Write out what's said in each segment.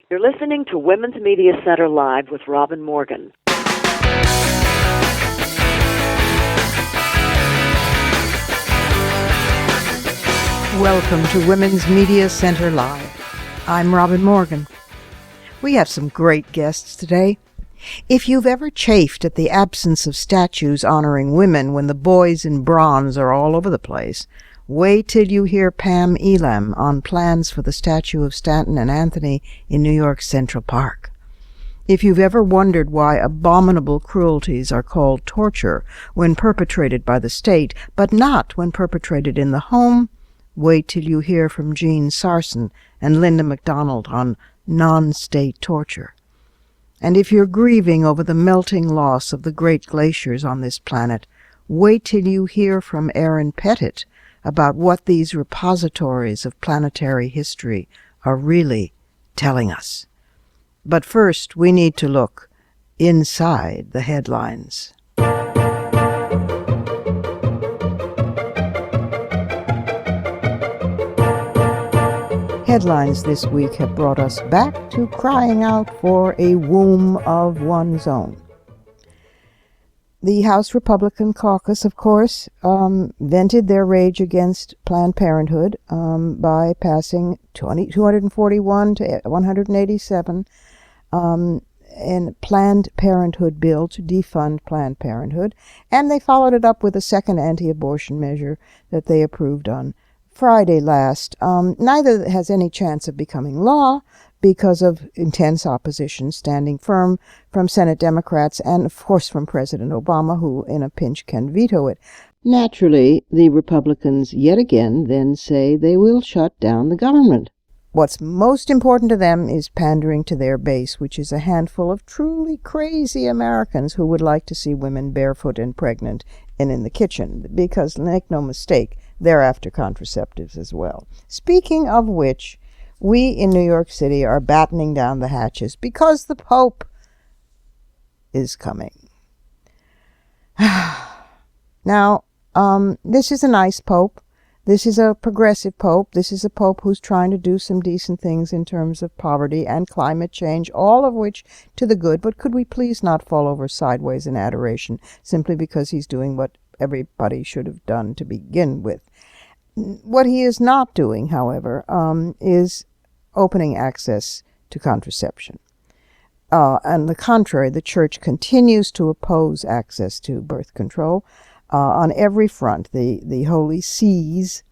You're listening to Women's Media Center Live with Robin Morgan. Welcome to Women's Media Center Live. I'm Robin Morgan. We have some great guests today. If you've ever chafed at the absence of statues honoring women when the boys in bronze are all over the place, wait till you hear Pam Elam on plans for the statue of Stanton and Anthony in New York's Central Park. If you've ever wondered why abominable cruelties are called torture when perpetrated by the state, but not when perpetrated in the home, wait till you hear from Jeanne Sarson and Linda MacDonald on non-state torture. And if you're grieving over the melting loss of the great glaciers on this planet, wait till you hear from Erin Pettit about what these repositories of planetary history are really telling us. But first, we need to look inside the headlines. Headlines this week have brought us back to crying out for a womb of one's own. The House Republican caucus, of course, vented their rage against Planned Parenthood by passing 241 to 187 a Planned Parenthood bill to defund Planned Parenthood, and they followed it up with a second anti-abortion measure that they approved on Friday last. Neither has any chance of becoming law because of intense opposition standing firm from Senate Democrats and, of course, from President Obama, who in a pinch can veto it. Naturally, the Republicans yet again then say they will shut down the government. What's most important to them is pandering to their base, which is a handful of truly crazy Americans who would like to see women barefoot and pregnant and in the kitchen, because, make no mistake, they're after contraceptives as well. Speaking of which, we in New York City are battening down the hatches because the Pope is coming. Now, this is a nice Pope. This is a progressive Pope. This is a Pope who's trying to do some decent things in terms of poverty and climate change, all of which to the good. But could we please not fall over sideways in adoration simply because he's doing what everybody should have done to begin with? What he is not doing, however, is opening access to contraception. On the contrary, the Church continues to oppose access to birth control on every front. The Holy See's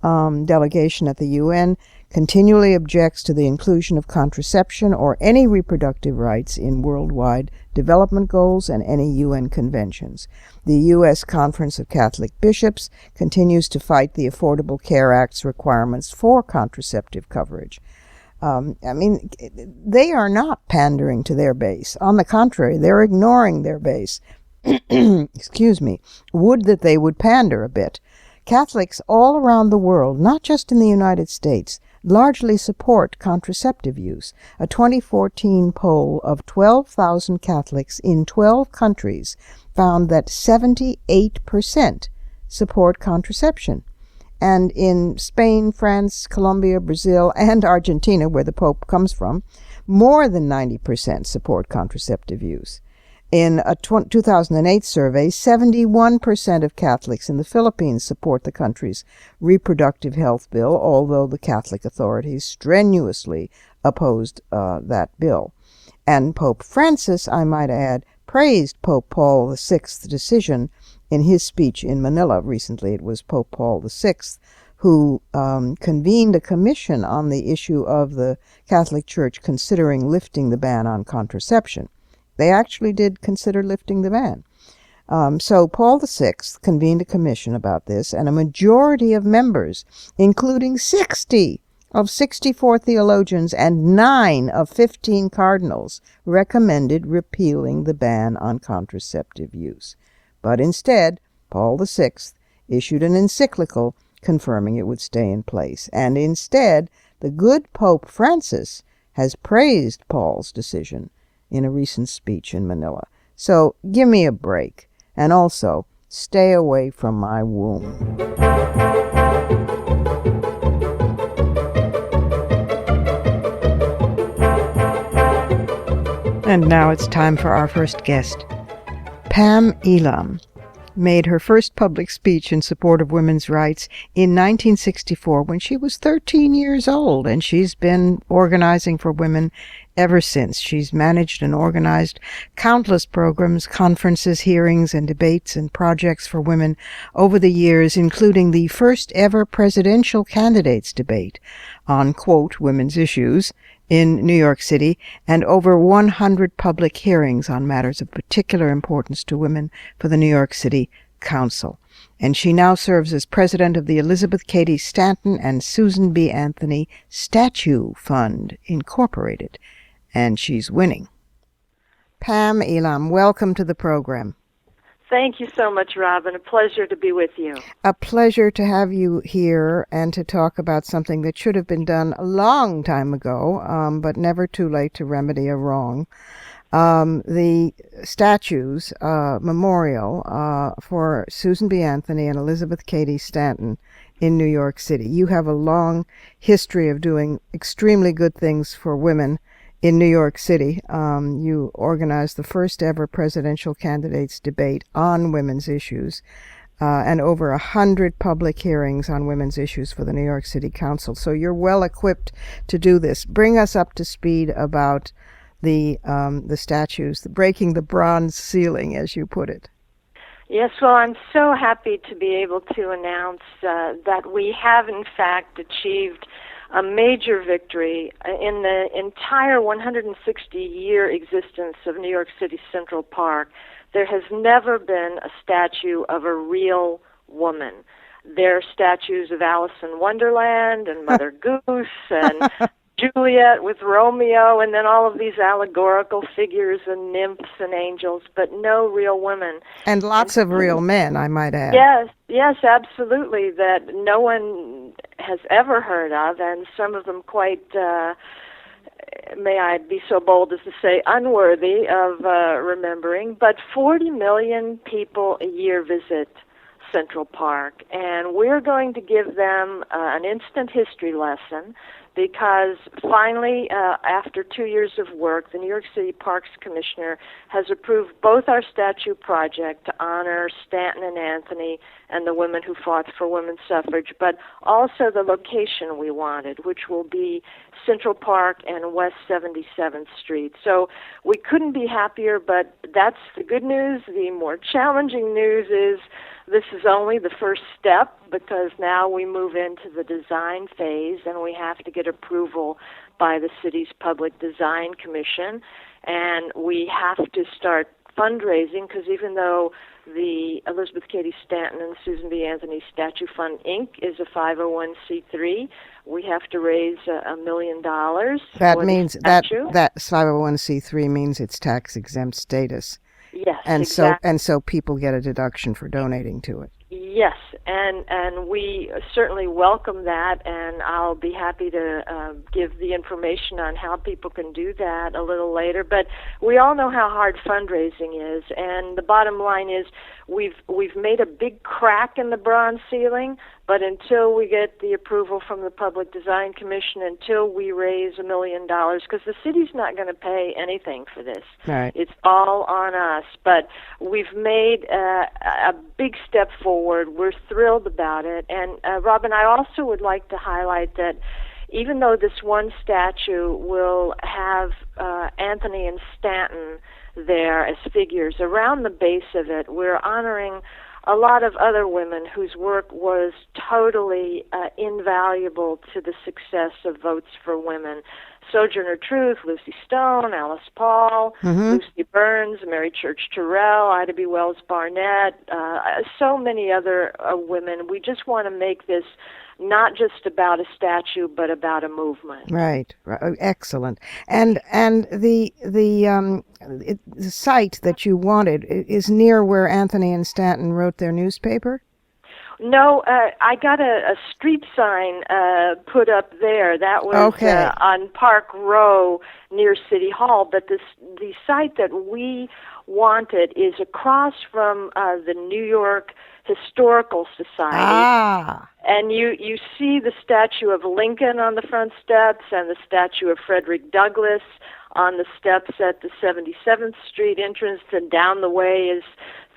delegation at the UN continually objects to the inclusion of contraception or any reproductive rights in worldwide development goals and any UN conventions. The U.S. Conference of Catholic Bishops continues to fight the Affordable Care Act's requirements for contraceptive coverage. They are not pandering to their base. On the contrary, they're ignoring their base. Excuse me. Would that they would pander a bit. Catholics all around the world, not just in the United States, largely support contraceptive use. A 2014 poll of 12,000 Catholics in 12 countries found that 78% support contraception. And in Spain, France, Colombia, Brazil, and Argentina, where the Pope comes from, more than 90% support contraceptive use. In a 2008 survey, 71% of Catholics in the Philippines support the country's reproductive health bill, although the Catholic authorities strenuously opposed that bill. And Pope Francis, I might add, praised Pope Paul VI's decision in his speech in Manila recently. It was Pope Paul VI who convened a commission on the issue of the Catholic Church considering lifting the ban on contraception. They actually did consider lifting the ban. So Paul VI convened a commission about this, and a majority of members, including 60 of 64 theologians and 9 of 15 cardinals, recommended repealing the ban on contraceptive use. But instead, Paul VI issued an encyclical confirming it would stay in place. And instead, the good Pope Francis has praised Paul's decision in a recent speech in Manila. So give me a break. And also, stay away from my womb. And now it's time for our first guest. Pam Elam made her first public speech in support of women's rights in 1964 when she was 13 years old, and she's been organizing for women ever since. She's managed and organized countless programs, conferences, hearings, and debates and projects for women over the years, including the first ever presidential candidates debate on, quote, women's issues in New York City, and over 100 public hearings on matters of particular importance to women for the New York City Council. And she now serves as president of the Elizabeth Cady Stanton and Susan B. Anthony Statue Fund, Incorporated. And she's winning. Pam Elam, welcome to the program. Thank you so much, Robin. A pleasure to be with you. A pleasure to have you here and to talk about something that should have been done a long time ago, but never too late to remedy a wrong. The statues memorial for Susan B. Anthony and Elizabeth Cady Stanton in New York City. You have a long history of doing extremely good things for women in New York City. You organized the first ever presidential candidates debate on women's issues, and over 100 public hearings on women's issues for the New York City Council. So you're well equipped to do this. Bring us up to speed about the statues, breaking the bronze ceiling, as you put it. Yes, well, I'm so happy to be able to announce that we have, in fact, achieved a major victory in the entire 160-year existence of New York City Central Park. There has never been a statue of a real woman. There are statues of Alice in Wonderland and Mother Goose and Juliet with Romeo, and then all of these allegorical figures and nymphs and angels, but no real women. And lots of real men, I might add. Yes, absolutely, that no one has ever heard of, and some of them quite, may I be so bold as to say, unworthy of remembering. But 40 million people a year visit Central Park, and we're going to give them an instant history lesson, because finally, after 2 years of work, the New York City Parks Commissioner has approved both our statue project to honor Stanton and Anthony and the women who fought for women's suffrage, but also the location we wanted, which will be Central Park and West 77th Street. So we couldn't be happier, but that's the good news. The more challenging news is this is only the first step, because now we move into the design phase and we have to get approval by the city's Public Design Commission, and we have to start fundraising, because even though the Elizabeth Cady Stanton and Susan B. Anthony Statue Fund, Inc. is a 501c3, we have to raise $1 million. That means that 501c3 means it's tax-exempt status. Yes, and exactly. So people get a deduction for donating to it. Yes, and we certainly welcome that, and I'll be happy to give the information on how people can do that a little later. But we all know how hard fundraising is, and the bottom line is we've made a big crack in the bronze ceiling, but until we get the approval from the Public Design Commission, until we raise $1 million, because the city's not going to pay anything for this. Right. It's all on us. But we've made a big step forward. We're thrilled about it. And Robin, I also would like to highlight that even though this one statue will have Anthony and Stanton there as figures, around the base of it, we're honoring a lot of other women whose work was totally invaluable to the success of Votes for Women. Sojourner Truth, Lucy Stone, Alice Paul, Lucy Burns, Mary Church Terrell, Ida B. Wells Barnett, so many other women. We just want to make this not just about a statue, but about a movement. Right. Excellent. And the site that you wanted is near where Anthony and Stanton wrote their newspaper? No, I got a street sign put up there. That was on Park Row near City Hall. But the site that we wanted is across from the New York Historical Society. Ah. And you see the statue of Lincoln on the front steps and the statue of Frederick Douglass on the steps at the 77th Street entrance, and down the way is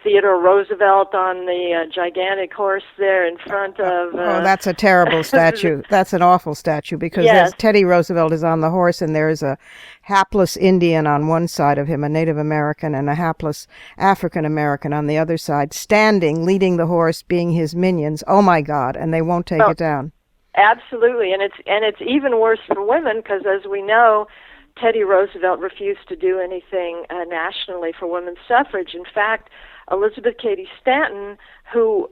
Theodore Roosevelt on the gigantic horse there in front of... oh, that's a terrible statue. That's an awful statue, because Yes. Teddy Roosevelt is on the horse, and there is a hapless Indian on one side of him, a Native American, and a hapless African American on the other side, standing, leading the horse, being his minions. Oh, my God, and they won't take it down. Absolutely, and it's even worse for women, because as we know, Teddy Roosevelt refused to do anything nationally for women's suffrage. In fact, Elizabeth Cady Stanton, who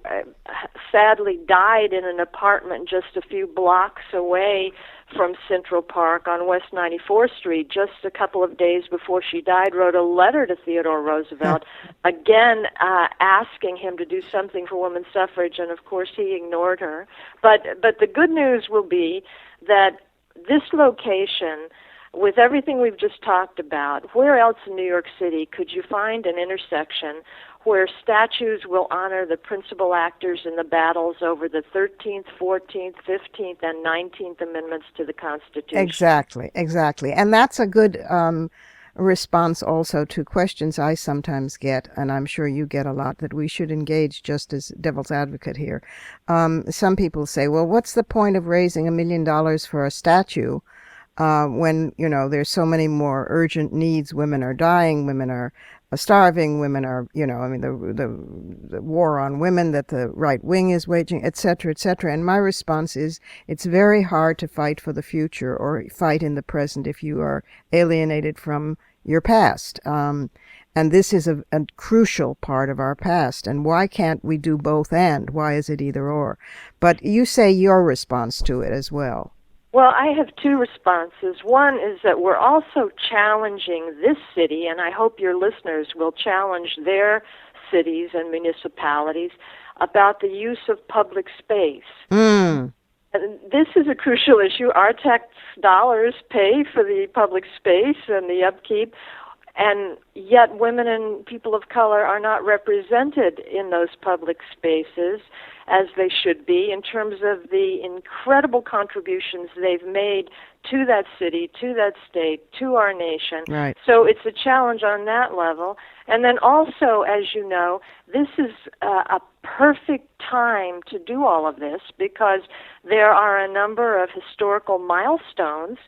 sadly died in an apartment just a few blocks away from Central Park on West 94th Street, just a couple of days before she died, wrote a letter to Theodore Roosevelt, again asking him to do something for women's suffrage, and of course he ignored her. But the good news will be that this location, with everything we've just talked about, where else in New York City could you find an intersection where statues will honor the principal actors in the battles over the 13th, 14th, 15th, and 19th Amendments to the Constitution? Exactly. And that's a good response also to questions I sometimes get, and I'm sure you get a lot, that we should engage just as devil's advocate here. Some people say, well, what's the point of raising $1 million for a statue when, there's so many more urgent needs? Women are dying, women are starving, women are, the war on women that the right wing is waging, et cetera, et cetera. And my response is, it's very hard to fight for the future or fight in the present if you are alienated from your past. And this is a crucial part of our past. And why can't we do both and? Why is it either or? But you say your response to it as well. Well, I have two responses. One is that we're also challenging this city, and I hope your listeners will challenge their cities and municipalities about the use of public space. Mm. This is a crucial issue. Our tax dollars pay for the public space and the upkeep, and yet women and people of color are not represented in those public spaces as they should be, in terms of the incredible contributions they've made to that city, to that state, to our nation. Right. So it's a challenge on that level. And then also, as you know, this is a perfect time to do all of this, because there are a number of historical milestones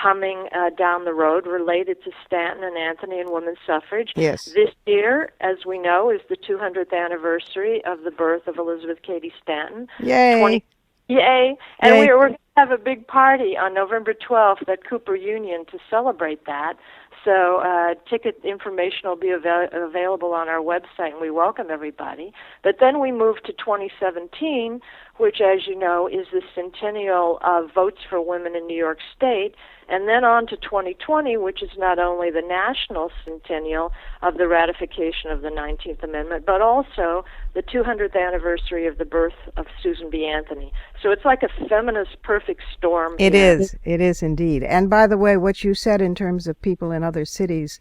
coming down the road related to Stanton and Anthony and women's suffrage. Yes. This year, as we know, is the 200th anniversary of the birth of Elizabeth Cady Stanton. Yay! Yay! And Yay. we're going to have a big party on November 12th at Cooper Union to celebrate that. So ticket information will be available on our website, and we welcome everybody. But then we move to 2017, which, as you know, is the centennial of Votes for Women in New York State, and then on to 2020, which is not only the national centennial of the ratification of the 19th Amendment, but also the 200th anniversary of the birth of Susan B. Anthony. So it's like a feminist perfect storm. It is indeed. And by the way, what you said in terms of people in other cities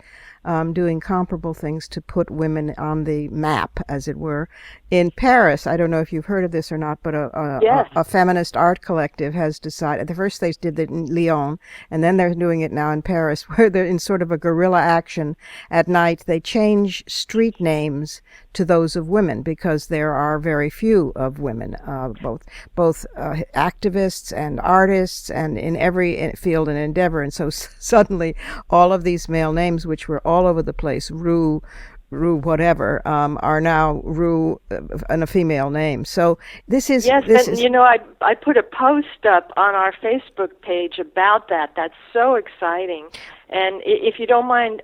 doing comparable things to put women on the map, as it were. In Paris, I don't know if you've heard of this or not, but a feminist art collective has decided, the first they did it in Lyon, and then they're doing it now in Paris, where they're in sort of a guerrilla action. At night, they change street names to those of women, because there are very few of women, both activists and artists, and in every field and endeavor. And so suddenly, all of these male names, which were all over the place, Rue whatever, are now Rue and a female name. So this is... Yes, I put a post up on our Facebook page about that. That's so exciting. And if you don't mind,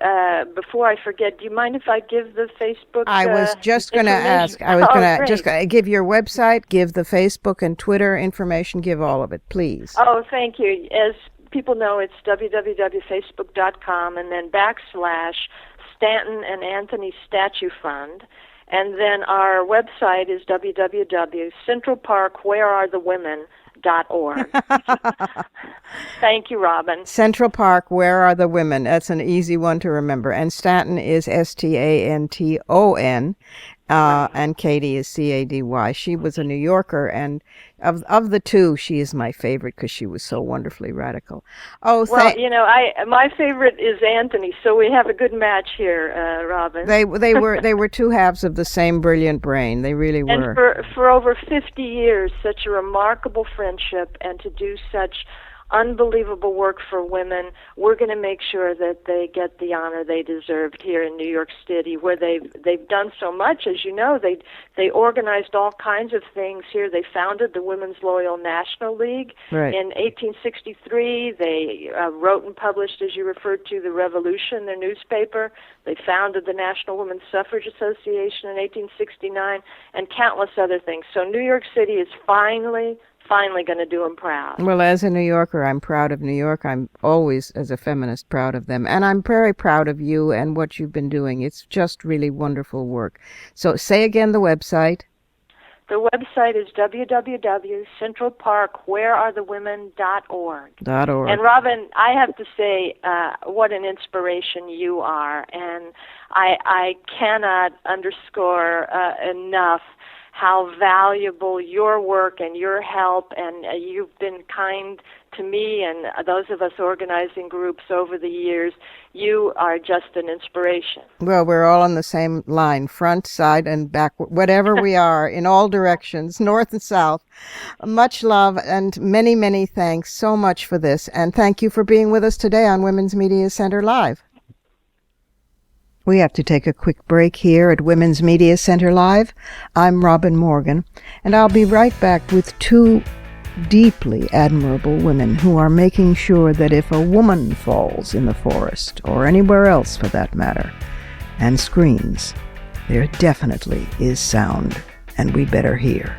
before I forget, do you mind if I give the Facebook I was just going to ask. I was going to just give your website, give the Facebook and Twitter information, give all of it, please. Oh, thank you. As people know, it's www.facebook.com and then /Stanton and Anthony Statue Fund. And then our website is www.centralparkwherearethewomen.org. Thank you, Robin. Central Park, Where Are the Women? That's an easy one to remember. And Stanton is Stanton. And Katie is Cady. She was a New Yorker, and of the two, she is my favorite because she was so wonderfully radical. Oh, well, my favorite is Anthony, so we have a good match here, Robin. They were two halves of the same brilliant brain. They really were. And for over 50 years, such a remarkable friendship, and to do such unbelievable work for women. We're going to make sure that they get the honor they deserved here in New York City, where they've done so much. As you know, they organized all kinds of things here. They founded the Women's Loyal National League in 1863. They wrote and published, as you referred to, the Revolution, their newspaper. They founded the National Women's Suffrage Association in 1869, and countless other things. So New York City is finally going to do them proud. Well, as a New Yorker, I'm proud of New York. I'm always, as a feminist, proud of them. And I'm very proud of you and what you've been doing. It's just really wonderful work. So say again the website. The website is www.centralparkwherearethewomen.org. And Robin, I have to say, what an inspiration you are. And I cannot underscore enough how valuable your work and your help, and you've been kind to me and those of us organizing groups over the years. You are just an inspiration. Well, we're all on the same line, front, side, and back, whatever we are, in all directions, north and south. Much love and many, many thanks so much for this. And thank you for being with us today on Women's Media Center Live. We have to take a quick break here at Women's Media Center Live. I'm Robin Morgan, and I'll be right back with two deeply admirable women who are making sure that if a woman falls in the forest, or anywhere else for that matter, and screams, there definitely is sound, and we better hear.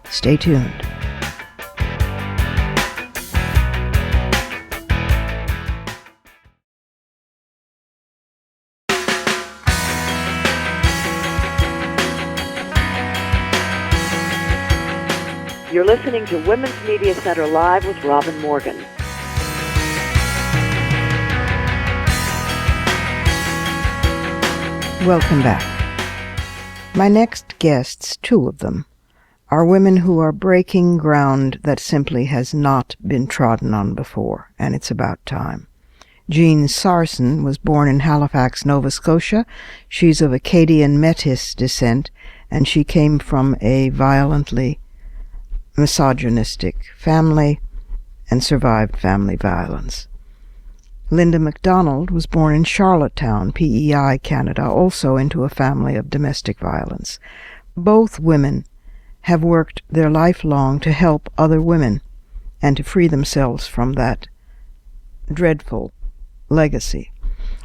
Stay tuned. You're listening to Women's Media Center Live with Robin Morgan. Welcome back. My next guests, two of them, are women who are breaking ground that simply has not been trodden on before, and it's about time. Jeanne Sarson was born in Halifax, Nova Scotia. She's of Acadian Métis descent, and she came from a violently misogynistic family and survived family violence. Linda MacDonald was born in Charlottetown, PEI, Canada, also into a family of domestic violence. Both women have worked their life long to help other women and to free themselves from that dreadful legacy.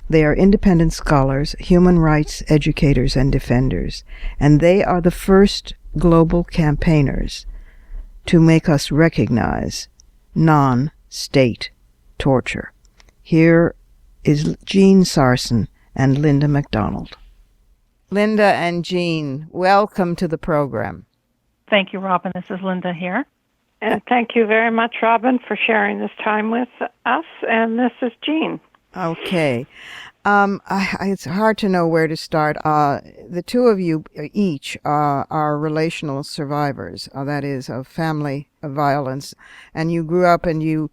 They are independent scholars, human rights educators, and defenders, and they are the first global campaigners to make us recognize non-state torture. Here is Jeanne Sarson and Linda MacDonald. Linda and Jeanne, welcome to the program. Thank you, Robin. This is Linda here. And thank you very much, Robin, for sharing this time with us. And this is Jeanne. Okay. It's hard to know where to start. The two of you each are relational survivors, that is, of family violence. And you grew up and you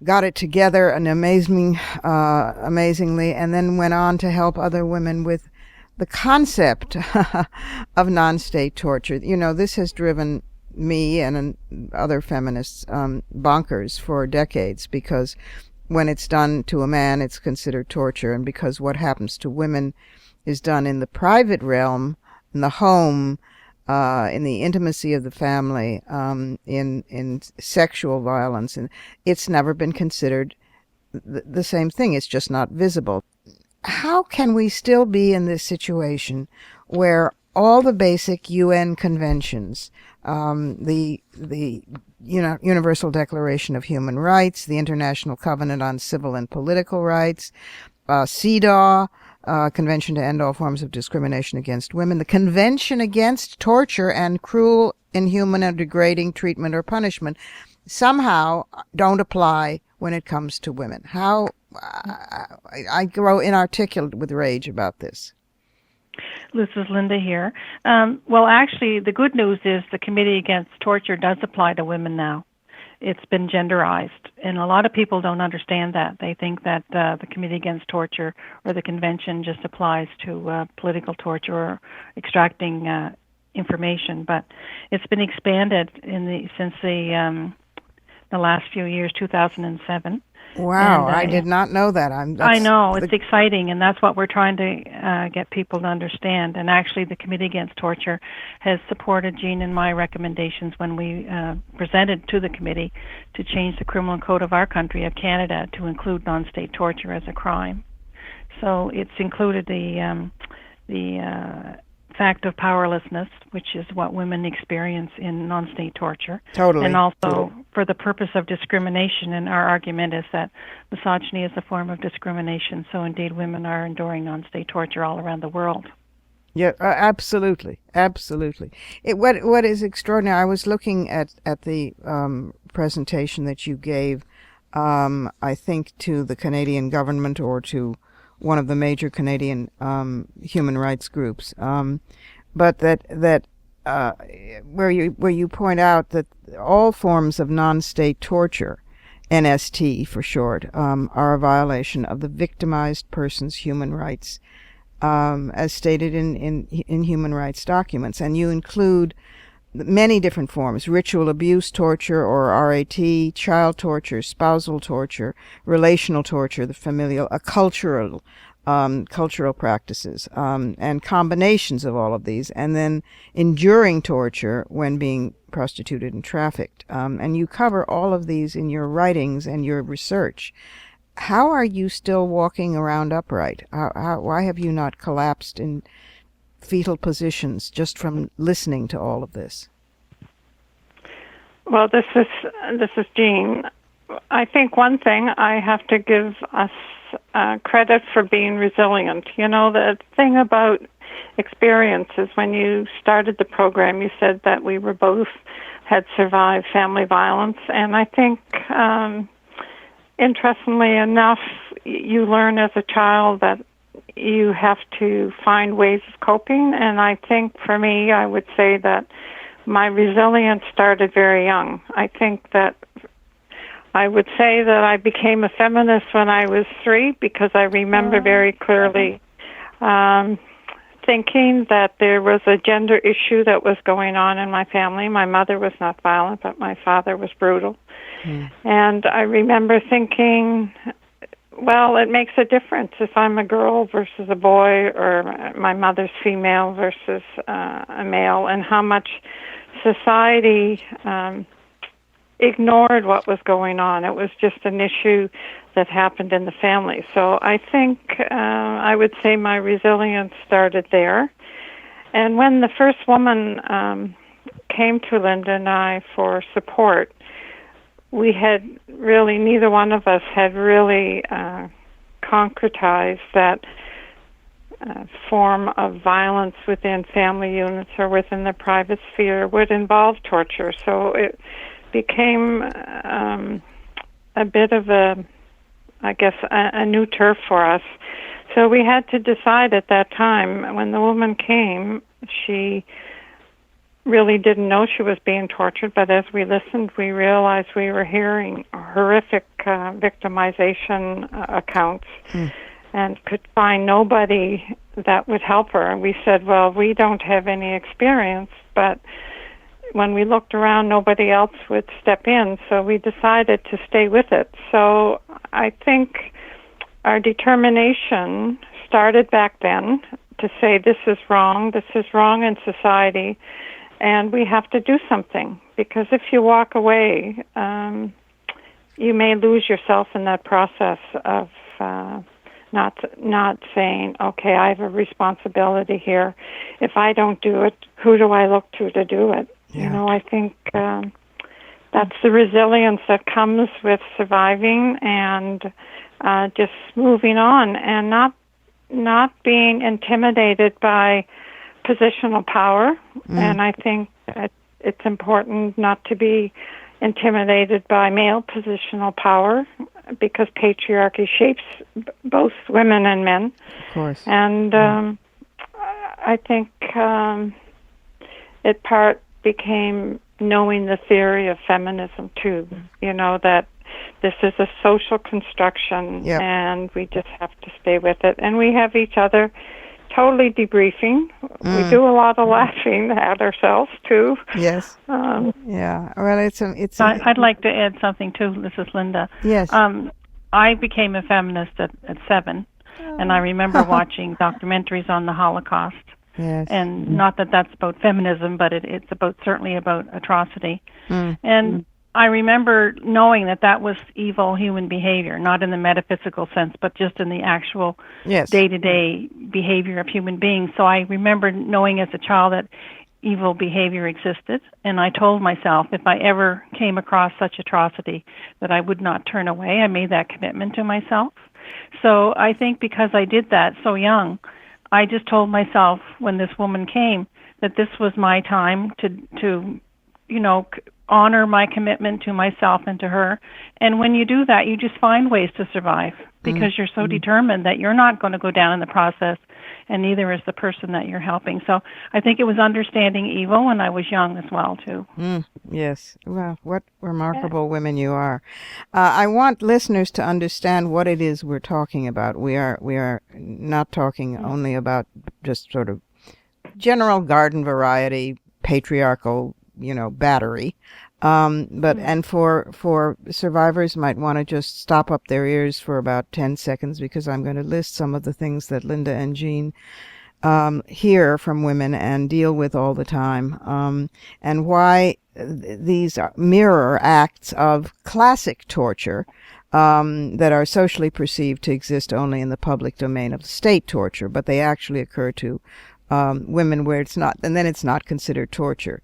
got it together and amazingly, and then went on to help other women with the concept of non-state torture. You know, this has driven me and other feminists bonkers for decades, because when it's done to a man, it's considered torture, and because what happens to women is done in the private realm, in the home, in the intimacy of the family, in sexual violence, and it's never been considered the same thing. It's just not visible. How can we still be in this situation where all the basic UN conventions, the Universal Declaration of Human Rights, the International Covenant on Civil and Political Rights, CEDAW, Convention to End All Forms of Discrimination Against Women, the Convention Against Torture and Cruel, Inhuman, or Degrading Treatment or Punishment, somehow don't apply when it comes to women? How I grow inarticulate with rage about this. This is Linda here. Well, actually, the good news is the Committee Against Torture does apply to women now. It's been genderized, and a lot of people don't understand that. They think that the Committee Against Torture or the convention just applies to political torture or extracting information, but it's been expanded since the last few years, 2007. Wow, And, I did not know that. I know, it's exciting, and that's what we're trying to get people to understand. And actually, the Committee Against Torture has supported Jeanne and my recommendations when we presented to the committee to change the criminal code of our country, of Canada, to include non-state torture as a crime. So it's included the fact of powerlessness, which is what women experience in non-state torture. Totally. And also for the purpose of discrimination, and our argument is that misogyny is a form of discrimination, so indeed women are enduring non-state torture all around the world. Yeah, absolutely, absolutely. What is extraordinary, I was looking at the presentation that you gave, I think to the Canadian government or to one of the major Canadian human rights groups, but that where you point out that all forms of non-state torture, NST for short, are a violation of the victimized person's human rights, as stated in human rights documents, and you include many different forms: ritual abuse torture, or RAT, child torture, spousal torture, relational torture, the familial, cultural practices, and combinations of all of these, and then enduring torture when being prostituted and trafficked. And you cover all of these in your writings and your research. How are you still walking around upright? Why have you not collapsed in fetal positions just from listening to all of this? Well, this is Jeanne. I think one thing, I have to give us credit for being resilient. You know, the thing about experience is when you started the program, you said that we were both had survived family violence, and I think interestingly enough, you learn as a child that you have to find ways of coping, and I think for me, I would say that my resilience started very young. I think that I would say that I became a feminist when I was 3, because I remember very clearly thinking that there was a gender issue that was going on in my family. My mother was not violent, but my father was brutal. And I remember thinking, well, it makes a difference if I'm a girl versus a boy, or my mother's female versus a male, and how much society ignored what was going on. It was just an issue that happened in the family. So I think I would say my resilience started there. And when the first woman came to Linda and I for support, we had really, neither one of us had really concretized that form of violence within family units or within the private sphere would involve torture. So it became a bit of a new turf for us. So we had to decide at that time, when the woman came, she really didn't know she was being tortured, but as we listened, we realized we were hearing horrific victimization accounts and could find nobody that would help her. And we said, well, we don't have any experience, but when we looked around, nobody else would step in, so we decided to stay with it. So I think our determination started back then to say this is wrong in society, and we have to do something, because if you walk away, you may lose yourself in that process of not saying, okay, I have a responsibility here. If I don't do it, who do I look to do it? Yeah. You know, I think that's the resilience that comes with surviving and just moving on, and not being intimidated by positional power. And I think it's important not to be intimidated by male positional power, because patriarchy shapes both women and men. Of course. And I think it part became knowing the theory of feminism too. You know, that this is a social construction, and we just have to stay with it. And we have each other totally debriefing. We do a lot of laughing at ourselves too. Yes. Yeah. Well, I'd like to add something too. This is Linda. Yes. I became a feminist at 7, and I remember watching documentaries on the Holocaust. Yes. And not that that's about feminism, but it's certainly about atrocity. And I remember knowing that was evil human behavior, not in the metaphysical sense, but just in the actual day-to-day behavior of human beings. So I remember knowing as a child that evil behavior existed, and I told myself if I ever came across such atrocity that I would not turn away. I made that commitment to myself. So I think because I did that so young, I just told myself when this woman came that this was my time to honor my commitment to myself and to her. And when you do that, you just find ways to survive because you're so determined that you're not going to go down in the process, and neither is the person that you're helping. So I think it was understanding evil when I was young as well, too. Yes. Well, what remarkable women you are. I want listeners to understand what it is we're talking about. We are not talking only about just sort of general garden variety, patriarchal, battery. And for survivors might want to just stop up their ears for about 10 seconds because I'm going to list some of the things that Linda and Jeanne hear from women and deal with all the time, and why these mirror acts of classic torture that are socially perceived to exist only in the public domain of state torture, but they actually occur to women where it's not, and then it's not considered torture.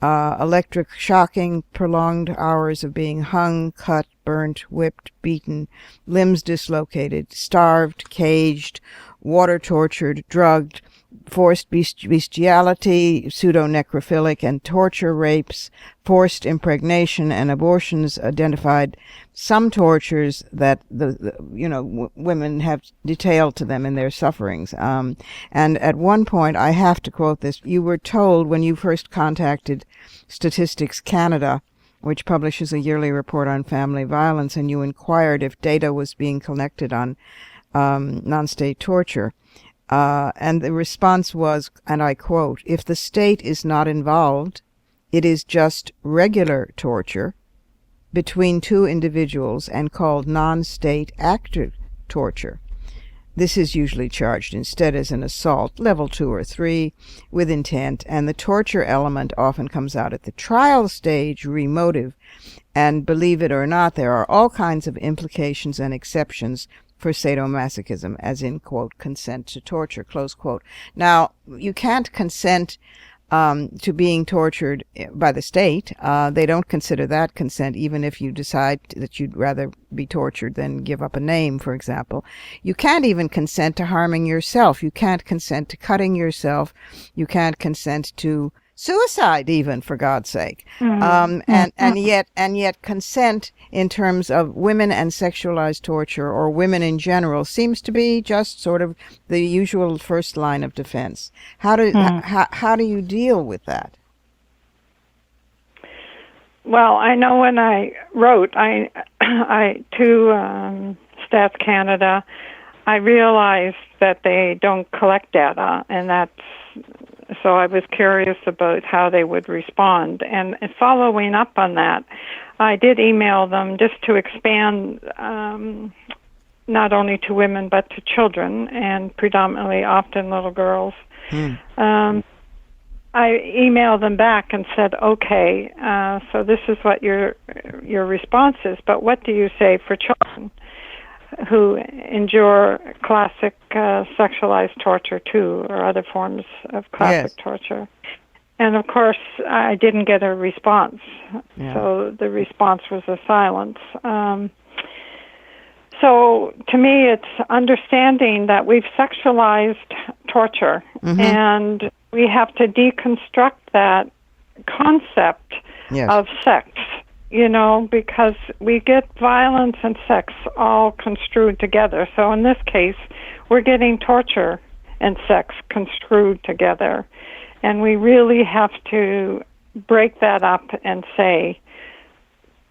Electric shocking, prolonged hours of being hung, cut, burnt, whipped, beaten, limbs dislocated, starved, caged, water tortured, drugged, forced bestiality, pseudo-necrophilic and torture rapes, forced impregnation and abortions identified some tortures that women have detailed to them in their sufferings. And at one point, I have to quote this, you were told when you first contacted Statistics Canada, which publishes a yearly report on family violence, and you inquired if data was being collected on non-state torture. And the response was, and I quote, if the state is not involved, it is just regular torture between two individuals and called non-state active torture. This is usually charged instead as an assault, level 2 or 3, with intent, and the torture element often comes out at the trial stage, remotive, and believe it or not, there are all kinds of implications and exceptions for sadomasochism, as in, quote, consent to torture, close quote. Now, you can't consent to being tortured by the state. They don't consider that consent, even if you decide that you'd rather be tortured than give up a name, for example. You can't even consent to harming yourself. You can't consent to cutting yourself. You can't consent to suicide, even, for God's sake. And yet consent in terms of women and sexualized torture, or women in general, seems to be just sort of the usual first line of defense. How do you deal with that? Well, I know when I wrote I to Stats Canada, I realized that they don't collect data, and so I was curious about how they would respond. And following up on that, I did email them just to expand not only to women but to children, and predominantly often little girls. I emailed them back and said, okay, so this is what your response is, but what do you say for children who endure classic sexualized torture too, or other forms of classic torture? And of course, I didn't get a response. So the response was a silence. So to me, it's understanding that we've sexualized torture, and we have to deconstruct that concept of sex, because we get violence and sex all construed together. So in this case, we're getting torture and sex construed together. And we really have to break that up and say,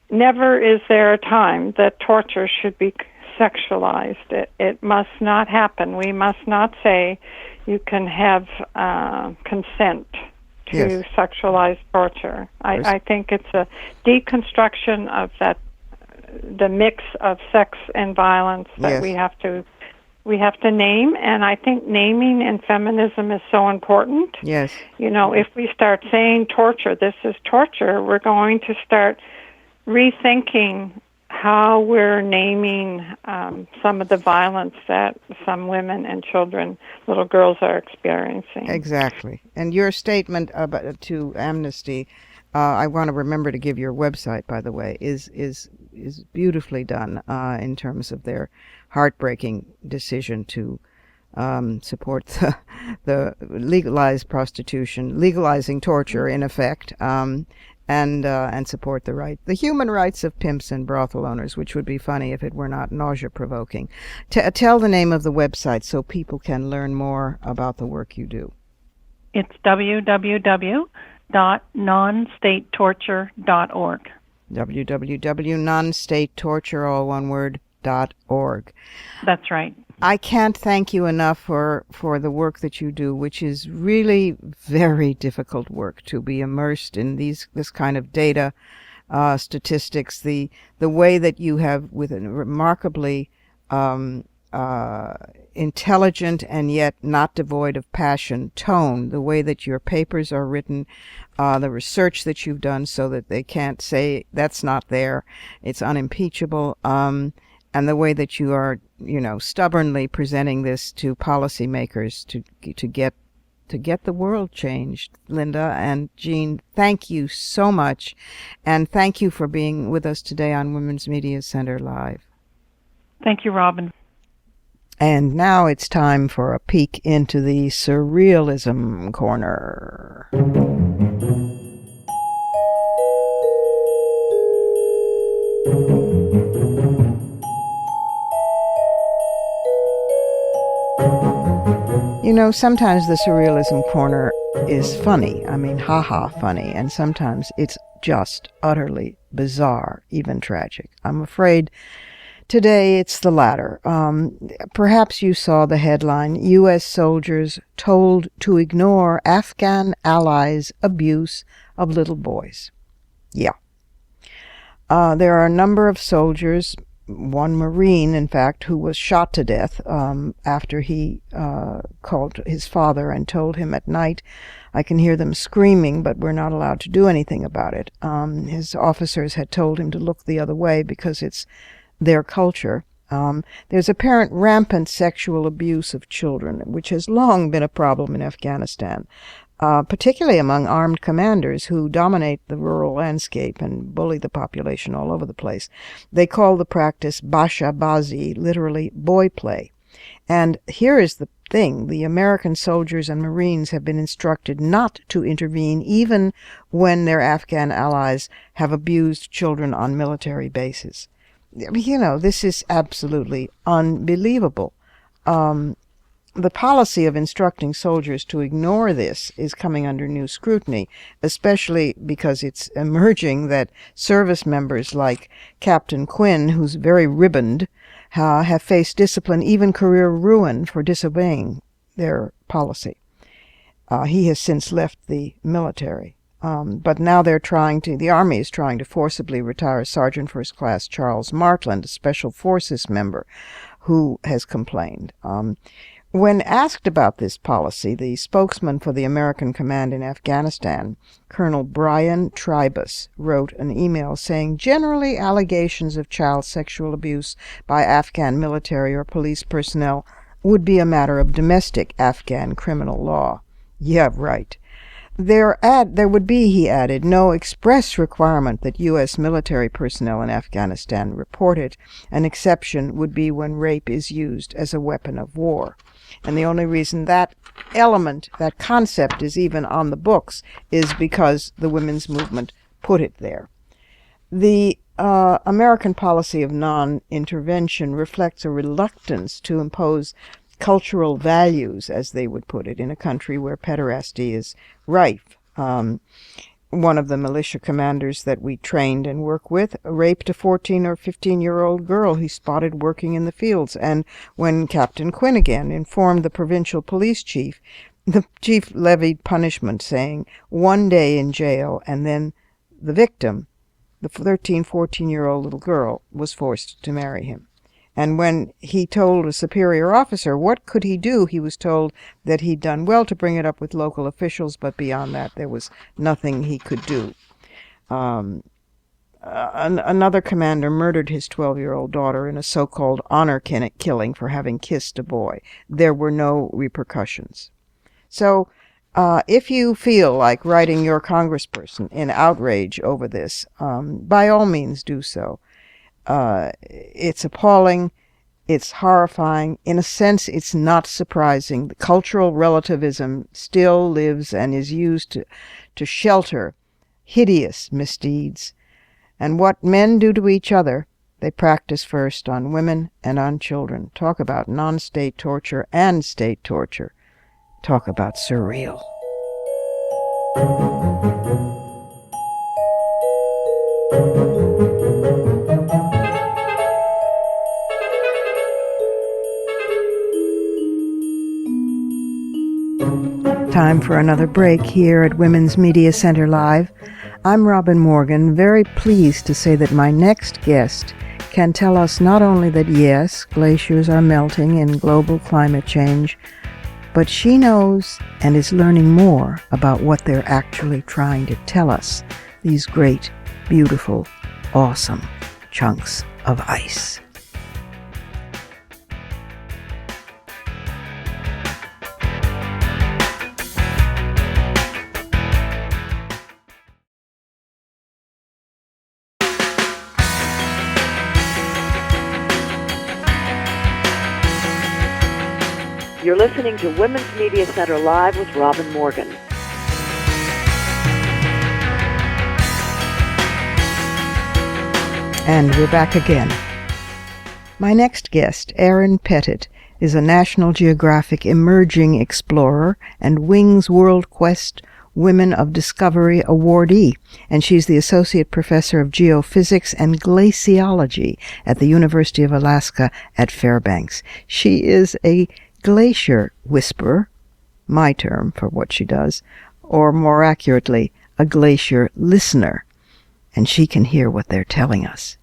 never is there a time that torture should be sexualized. It must not happen. We must not say you can have consent to sexualized torture. I think it's a deconstruction of the mix of sex and violence that we have to name, and I think naming in feminism is so important. Yes. If we start saying torture, this is torture, we're going to start rethinking how we're naming some of the violence that some women and children, little girls, are experiencing. Exactly. And your statement to Amnesty, I want to remember to give your website, by the way, is beautifully done in terms of their heartbreaking decision to support the legalized prostitution, legalizing torture in effect, and support the human rights of pimps and brothel owners, which would be funny if it were not nausea-provoking. Tell the name of the website so people can learn more about the work you do. It's www.nonstatetorture.org. www.nonstatetorture, all one word, .org. That's right. I can't thank you enough for the work that you do, which is really very difficult work, to be immersed in this kind of data, statistics, the way that you have, with a remarkably intelligent and yet not devoid of passion tone, the way that your papers are written, the research that you've done so that they can't say that's not there, it's unimpeachable, and the way that you are, stubbornly presenting this to policymakers to get the world changed. Linda and Jeanne, thank you so much, and thank you for being with us today on Women's Media Center Live. Thank you, Robin. And now it's time for a peek into the Surrealism Corner. Sometimes the Surrealism Corner is funny. I mean, ha-ha funny. And sometimes it's just utterly bizarre, even tragic. I'm afraid today it's the latter. Perhaps you saw the headline, U.S. soldiers told to ignore Afghan allies' abuse of little boys. Yeah. There are a number of soldiers, one Marine, in fact, who was shot to death after he called his father and told him at night, I can hear them screaming, but we're not allowed to do anything about it. His officers had told him to look the other way because it's their culture. There's apparent rampant sexual abuse of children, which has long been a problem in Afghanistan, particularly among armed commanders who dominate the rural landscape and bully the population all over the place. They call the practice basha bazi, literally boy play. And here is the thing. The American soldiers and Marines have been instructed not to intervene even when their Afghan allies have abused children on military bases. This is absolutely unbelievable. The policy of instructing soldiers to ignore this is coming under new scrutiny, especially because it's emerging that service members like Captain Quinn, who's very ribboned, have faced discipline, even career ruin, for disobeying their policy. He has since left the military. But now the Army is trying to forcibly retire Sergeant First Class Charles Martland, a Special Forces member, who has complained. When asked about this policy, the spokesman for the American command in Afghanistan, Colonel Brian Tribus, wrote an email saying, generally allegations of child sexual abuse by Afghan military or police personnel would be a matter of domestic Afghan criminal law. Yeah, right. There would be, he added, no express requirement that U.S. military personnel in Afghanistan report it. An exception would be when rape is used as a weapon of war. And the only reason that element, that concept, is even on the books is because the women's movement put it there. The American policy of non-intervention reflects a reluctance to impose cultural values, as they would put it, in a country where pederasty is rife. One of the militia commanders that we trained and work with raped a 14 or 15-year-old girl he spotted working in the fields. And when Captain Quinnigan informed the provincial police chief, the chief levied punishment, saying 1 day in jail, and then the victim, the 13, 14-year-old little girl, was forced to marry him. And when he told a superior officer what could he do, he was told that he'd done well to bring it up with local officials, but beyond that there was nothing he could do. Another commander murdered his 12-year-old daughter in a so-called honor killing for having kissed a boy. There were no repercussions. So if you feel like writing your congressperson in outrage over this, by all means do so. It's appalling. It's horrifying. In a sense, it's not surprising. The cultural relativism still lives and is used to shelter hideous misdeeds. And what men do to each other, they practice first on women and on children. Talk about non-state torture and state torture. Talk about surreal. Time for another break here at Women's Media Center Live. I'm Robin Morgan, very pleased to say that my next guest can tell us not only that yes, glaciers are melting in global climate change, but she knows and is learning more about what they're actually trying to tell us, these great, beautiful, awesome chunks of ice. You're listening to Women's Media Center Live with Robin Morgan. And we're back again. My next guest, Erin Pettit, is a National Geographic Emerging Explorer and Wings World Quest Women of Discovery awardee, and she's the Associate Professor of Geophysics and Glaciology at the University of Alaska at Fairbanks. She is a glacier whisperer, my term for what she does, or more accurately, a glacier listener, and she can hear what they're telling us.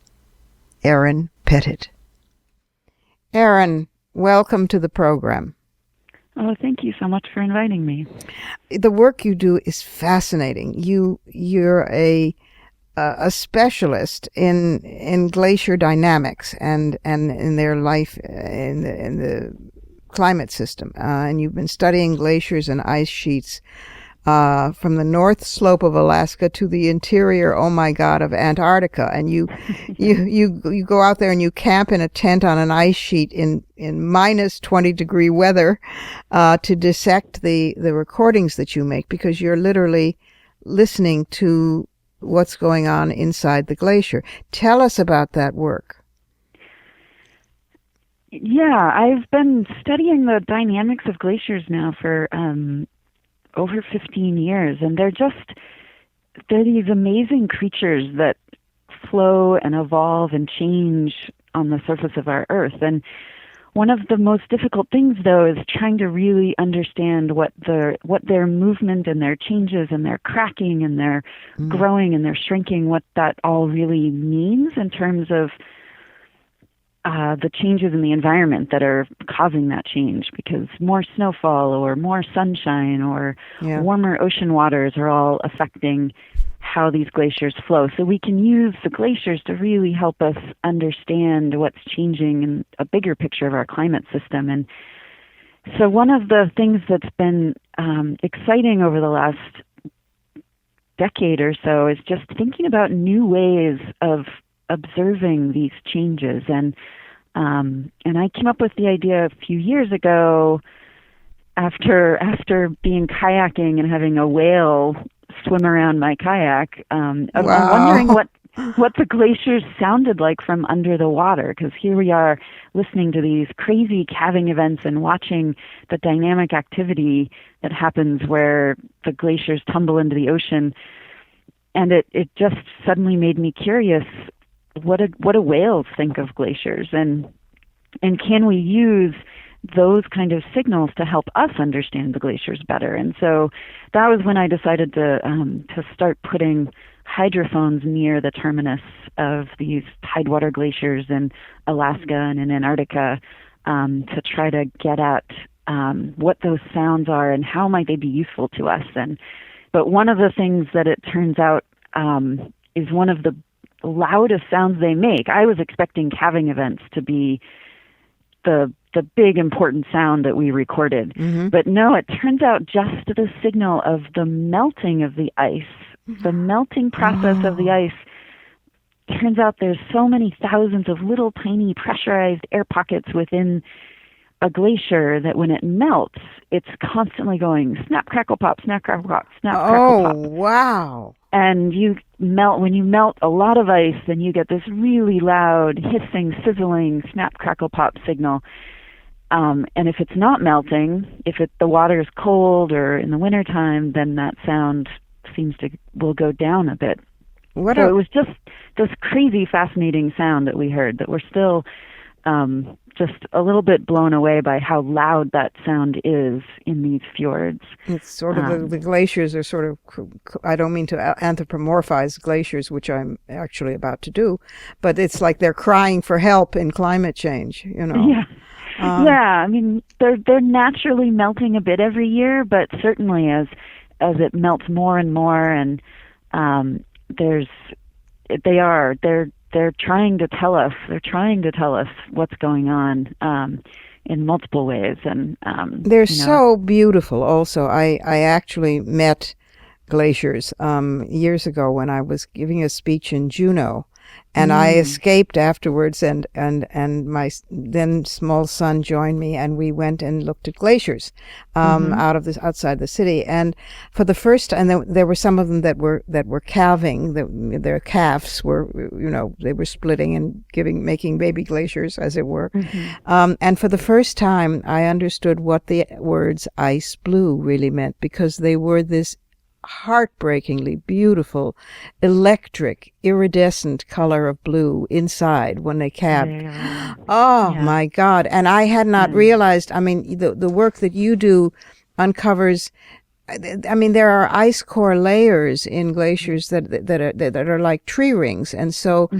Erin Pettit. Erin, welcome to the program. Oh, thank you so much for inviting me. The work you do is fascinating. You're a specialist in glacier dynamics and in their life in the climate system, and you've been studying glaciers and ice sheets from the north slope of Alaska to the interior, oh my God, of Antarctica. And you go out there and you camp in a tent on an ice sheet in minus 20-degree weather to dissect the recordings that you make, because you're literally listening to what's going on inside the glacier. Tell us about that work. Yeah, I've been studying the dynamics of glaciers now for over 15 years, and they're these amazing creatures that flow and evolve and change on the surface of our Earth. And one of the most difficult things, though, is trying to really understand what their movement and their changes and their cracking and their growing and their shrinking, what that all really means in terms of the changes in the environment that are causing that change, because more snowfall or more sunshine or warmer ocean waters are all affecting how these glaciers flow. So we can use the glaciers to really help us understand what's changing in a bigger picture of our climate system. And so one of the things that's been exciting over the last decade or so is just thinking about new ways of observing these changes. And I came up with the idea a few years ago after being kayaking and having a whale swim around my kayak. I'm wondering what the glaciers sounded like from under the water, because here we are listening to these crazy calving events and watching the dynamic activity that happens where the glaciers tumble into the ocean. And it just suddenly made me curious, what do whales think of glaciers, and can we use those kind of signals to help us understand the glaciers better? And so that was when I decided to start putting hydrophones near the terminus of these tidewater glaciers in Alaska and in Antarctica, to try to get at what those sounds are and how might they be useful to us. But one of the things that it turns out is one of the loudest sounds they make. I was expecting calving events to be the big important sound that we recorded. Mm-hmm. But no, it turns out just the signal of the melting of the ice, the melting process of the ice. Turns out there's so many thousands of little tiny pressurized air pockets within a glacier that when it melts, it's constantly going snap, crackle, pop, snap, crackle, pop, snap, crackle, pop. Oh, wow. And when you melt a lot of ice, then you get this really loud hissing, sizzling, snap, crackle, pop signal. And if it's not melting, the water is cold or in the wintertime, then that sound will go down a bit. It was just this crazy, fascinating sound that we heard that we're still just a little bit blown away by how loud that sound is in these fjords. It's sort of the glaciers are sort of, I don't mean to anthropomorphize glaciers, which I'm actually about to do, but it's like they're crying for help in climate change, Yeah. I mean, they're naturally melting a bit every year, but certainly as it melts more and more, and they're trying to tell us. They're trying to tell us what's going on in multiple ways, and they're so beautiful. Also, I actually met glaciers years ago when I was giving a speech in Juneau, and I escaped afterwards, and my then small son joined me, and we went and looked at glaciers outside the city. And for the first time, there were some of them that were calving. Their calves were, they were splitting and making baby glaciers, as it were. Mm-hmm. And for the first time, I understood what the words ice blue really meant, because they were this heartbreakingly beautiful, electric, iridescent color of blue inside when they calved. My God. And I had not realized, I mean, the work that you do uncovers, I mean, there are ice core layers in glaciers that are like tree rings. And so,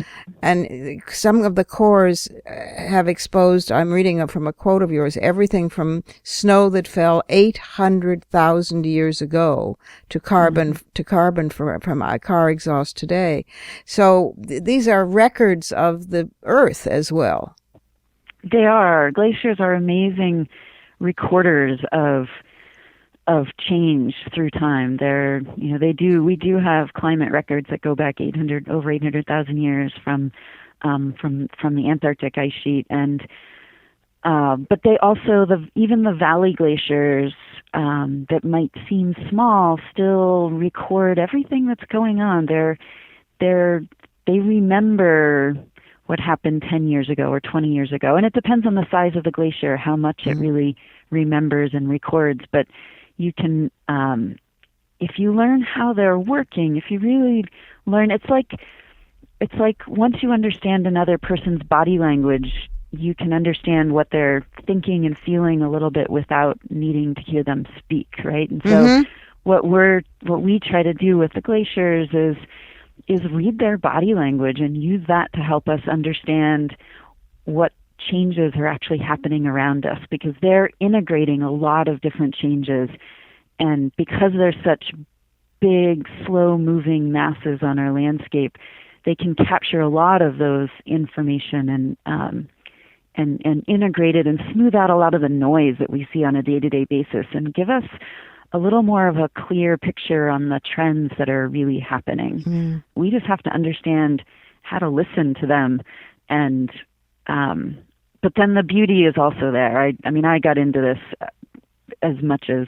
and some of the cores have exposed, I'm reading from a quote of yours, everything from snow that fell 800,000 years ago to carbon from our car exhaust today. So these are records of the Earth as well. They are. Glaciers are amazing recorders of change through time. We do have climate records that go back over 800,000 years from the Antarctic ice sheet, and but they also even the valley glaciers that might seem small still record everything that's going on. They remember what happened 10 years ago or 20 years ago, and it depends on the size of the glacier how much it really remembers and records. But you can, if you learn how they're working, if you really learn, it's like once you understand another person's body language, you can understand what they're thinking and feeling a little bit without needing to hear them speak, right? And so what we try to do with the glaciers is read their body language and use that to help us understand what changes are actually happening around us, because they're integrating a lot of different changes, and because they're such big, slow-moving masses on our landscape, they can capture a lot of those information and integrate it and smooth out a lot of the noise that we see on a day-to-day basis, and give us a little more of a clear picture on the trends that are really happening. We just have to understand how to listen to them, and but then the beauty is also there. I mean, I got into this as much as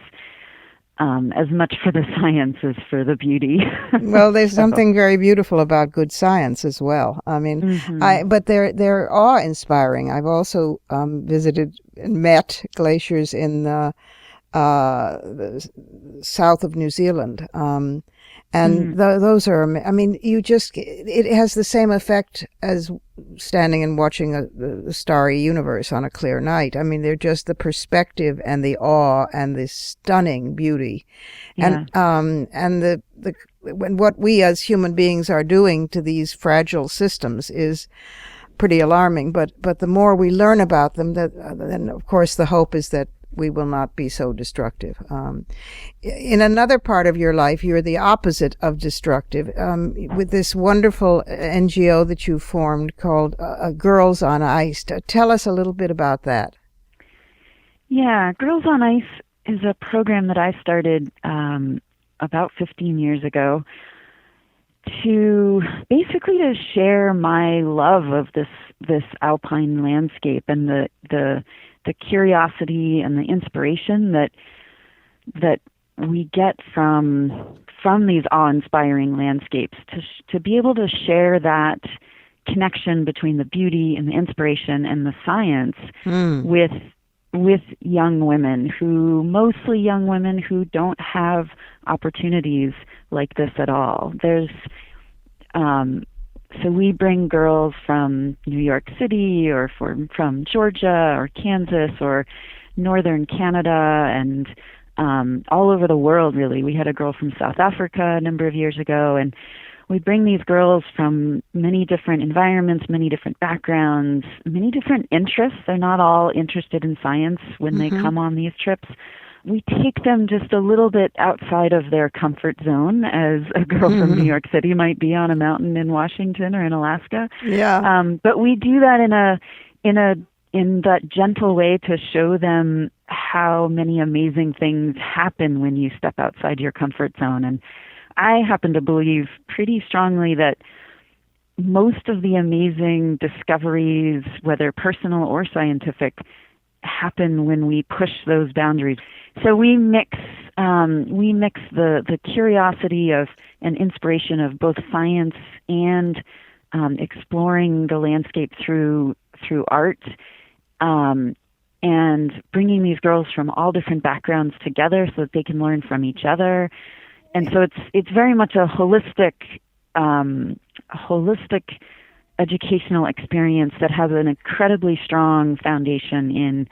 as much for the science as for the beauty. Well, there's something very beautiful about good science as well. I mean, but they're awe-inspiring. I've also visited and met glaciers in the south of New Zealand. And those are, I mean, it has the same effect as standing and watching the starry universe on a clear night. I mean, they're just the perspective and the awe and the stunning beauty. Yeah. And what we as human beings are doing to these fragile systems is pretty alarming. But the more we learn about them, then of course the hope is that we will not be so destructive. In another part of your life, you're the opposite of destructive, with this wonderful NGO that you formed called Girls on Ice. Tell us a little bit about that. Yeah, Girls on Ice is a program that I started about 15 years ago to basically to share my love of this alpine landscape and the curiosity and the inspiration that we get from these awe-inspiring landscapes, to be able to share that connection between the beauty and the inspiration and the science with young women, mostly young women who don't have opportunities like this at all. So we bring girls from New York City or from Georgia or Kansas or northern Canada and all over the world, really. We had a girl from South Africa a number of years ago, and we bring these girls from many different environments, many different backgrounds, many different interests. They're not all interested in science when they come on these trips. We take them just a little bit outside of their comfort zone, as a girl from New York City might be on a mountain in Washington or in Alaska. Yeah. But we do that in that gentle way to show them how many amazing things happen when you step outside your comfort zone. And I happen to believe pretty strongly that most of the amazing discoveries, whether personal or scientific, happen when we push those boundaries. So we mix the curiosity of and inspiration of both science and exploring the landscape through art, and bringing these girls from all different backgrounds together so that they can learn from each other. And so it's very much a holistic educational experience that has an incredibly strong foundation in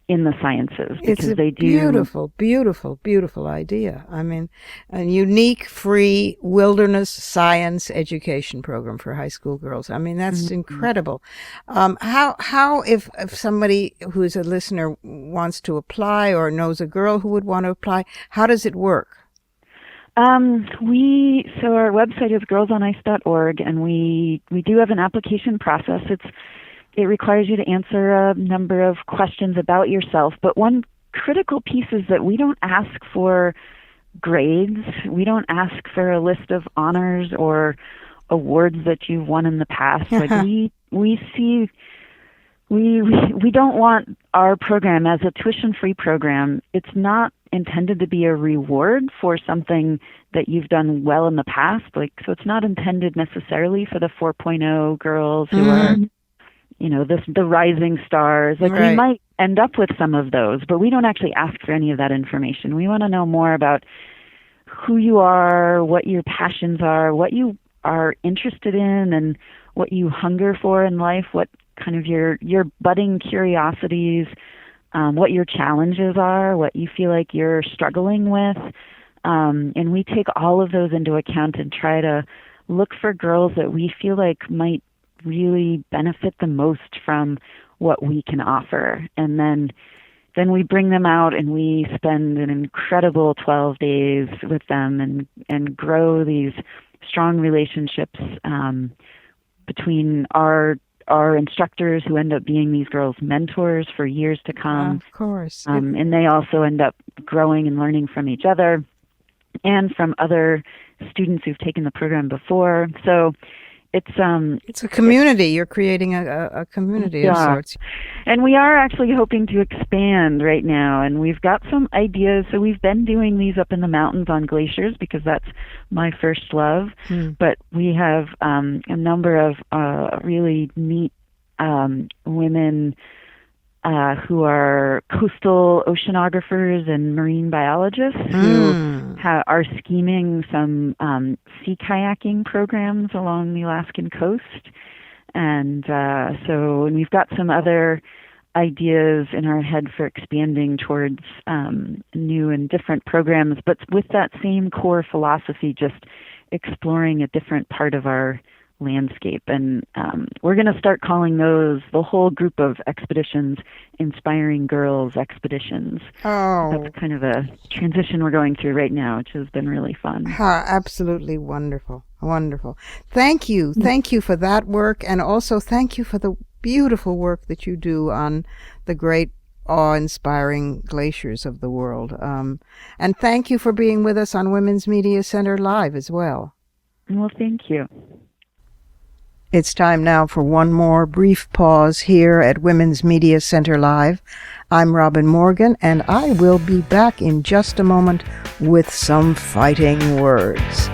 the sciences, because they do. Beautiful, beautiful, beautiful idea. I mean, a unique, free wilderness science education program for high school girls. I mean, that's incredible. How if somebody who's a listener wants to apply or knows a girl who would want to apply, how does it work? So our website is girlsonice.org, and we do have an application process. It requires you to answer a number of questions about yourself, but one critical piece is that we don't ask for grades. We don't ask for a list of honors or awards that you've won in the past. Like we don't want our program as a tuition-free program. It's not intended to be a reward for something that you've done well in the past. So it's not intended necessarily for the 4.0 girls who are, the rising stars. Right. We might end up with some of those, but we don't actually ask for any of that information. We want to know more about who you are, what your passions are, what you are interested in, and what you hunger for in life, what kind of your budding curiosities, what your challenges are, what you feel like you're struggling with. And we take all of those into account and try to look for girls that we feel like might really benefit the most from what we can offer. And then we bring them out and we spend an incredible 12 days with them and grow these strong relationships between our instructors, who end up being these girls' mentors for years to come. Of course. And they also end up growing and learning from each other and from other students who've taken the program before. So It's a community. You're creating a community of sorts. And we are actually hoping to expand right now, and we've got some ideas. So we've been doing these up in the mountains on glaciers because that's my first love. But we have a number of really neat women who are coastal oceanographers and marine biologists who are scheming some sea kayaking programs along the Alaskan coast. And so we've got some other ideas in our head for expanding towards new and different programs, but with that same core philosophy, just exploring a different part of our landscape. And we're going to start calling those, the whole group of expeditions, Inspiring Girls Expeditions. Oh. That's kind of a transition we're going through right now, which has been really fun. Absolutely wonderful. Wonderful. Thank you. Thank you for that work, and also thank you for the beautiful work that you do on the great awe-inspiring glaciers of the world. And thank you for being with us on Women's Media Center Live as well. Well, thank you. It's time now for one more brief pause here at Women's Media Center Live. I'm Robin Morgan, and I will be back in just a moment with some fighting words.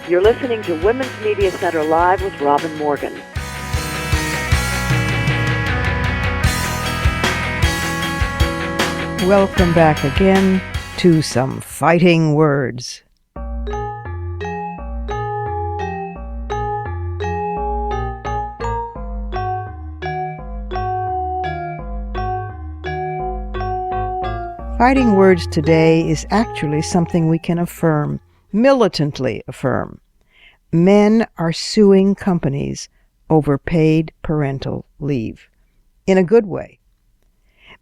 You're listening to Women's Media Center Live with Robin Morgan. Welcome back again to some fighting words. Fighting words today is actually something we can affirm, militantly affirm. Men are suing companies over paid parental leave. In a good way.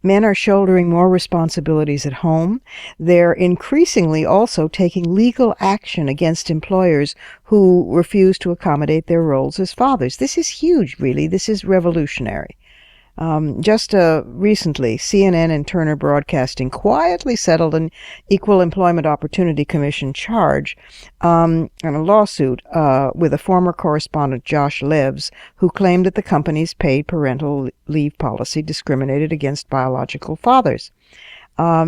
Men are shouldering more responsibilities at home. They're increasingly also taking legal action against employers who refuse to accommodate their roles as fathers. This is huge, really. This is revolutionary. Just recently, CNN and Turner Broadcasting quietly settled an Equal Employment Opportunity Commission charge and a lawsuit with a former correspondent, Josh Levs, who claimed that the company's paid parental leave policy discriminated against biological fathers.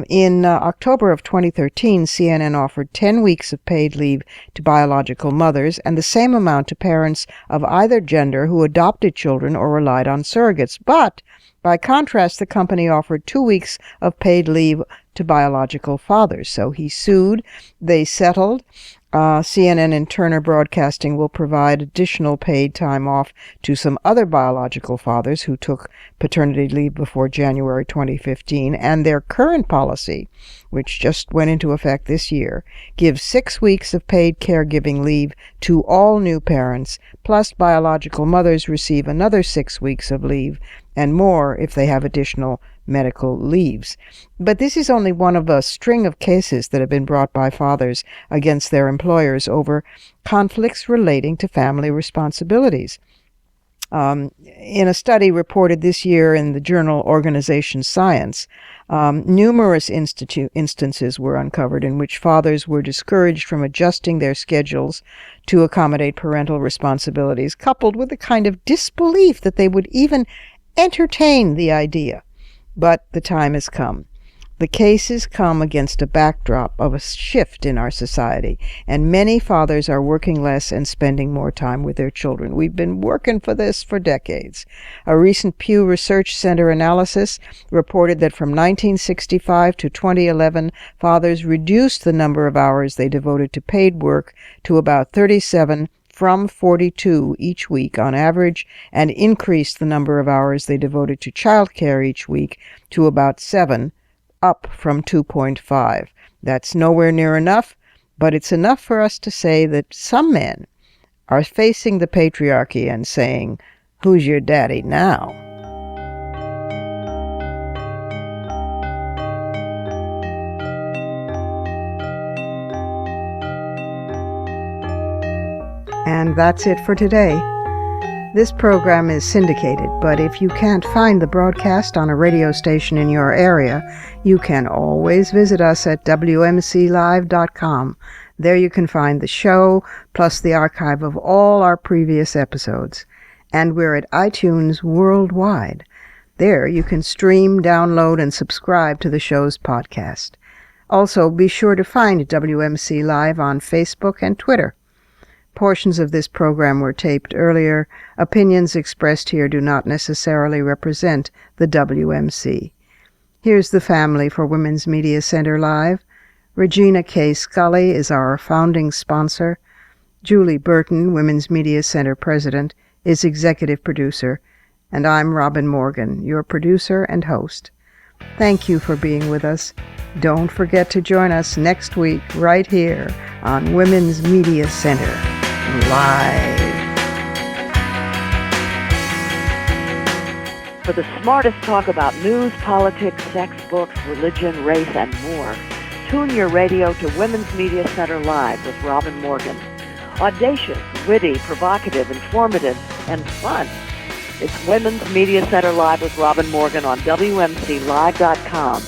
In October of 2013, CNN offered 10 weeks of paid leave to biological mothers and the same amount to parents of either gender who adopted children or relied on surrogates. But, by contrast, the company offered 2 weeks of paid leave to biological fathers. So he sued. They settled. CNN and Turner Broadcasting will provide additional paid time off to some other biological fathers who took paternity leave before January 2015, and their current policy, which just went into effect this year, gives 6 weeks of paid caregiving leave to all new parents, plus biological mothers receive another 6 weeks of leave and more if they have additional medical leaves. But this is only one of a string of cases that have been brought by fathers against their employers over conflicts relating to family responsibilities. In a study reported this year in the journal Organization Science, numerous instances were uncovered in which fathers were discouraged from adjusting their schedules to accommodate parental responsibilities, coupled with a kind of disbelief that they would even entertain the idea. But the time has come. The cases come against a backdrop of a shift in our society, and many fathers are working less and spending more time with their children. We've been working for this for decades. A recent Pew Research Center analysis reported that from 1965 to 2011, fathers reduced the number of hours they devoted to paid work to about 37 from 42 each week on average, and increased the number of hours they devoted to child care each week to about 7, up from 2.5. That's nowhere near enough, but it's enough for us to say that some men are facing the patriarchy and saying, "Who's your daddy now?" And that's it for today. This program is syndicated, but if you can't find the broadcast on a radio station in your area, you can always visit us at WMClive.com. There you can find the show, plus the archive of all our previous episodes. And we're at iTunes worldwide. There you can stream, download, and subscribe to the show's podcast. Also, be sure to find WMC Live on Facebook and Twitter. Portions of this program were taped earlier. Opinions expressed here do not necessarily represent the WMC. Here's the family for Women's Media Center Live. Regina K. Scully is our founding sponsor. Julie Burton, Women's Media Center President, is executive producer. And I'm Robin Morgan, your producer and host. Thank you for being with us. Don't forget to join us next week right here on Women's Media Center Live. For the smartest talk about news, politics, sex, books, religion, race, and more, tune your radio to Women's Media Center Live with Robin Morgan. Audacious, witty, provocative, informative, and fun. It's Women's Media Center Live with Robin Morgan on WMCLive.com.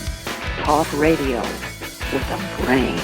Talk radio with a brain.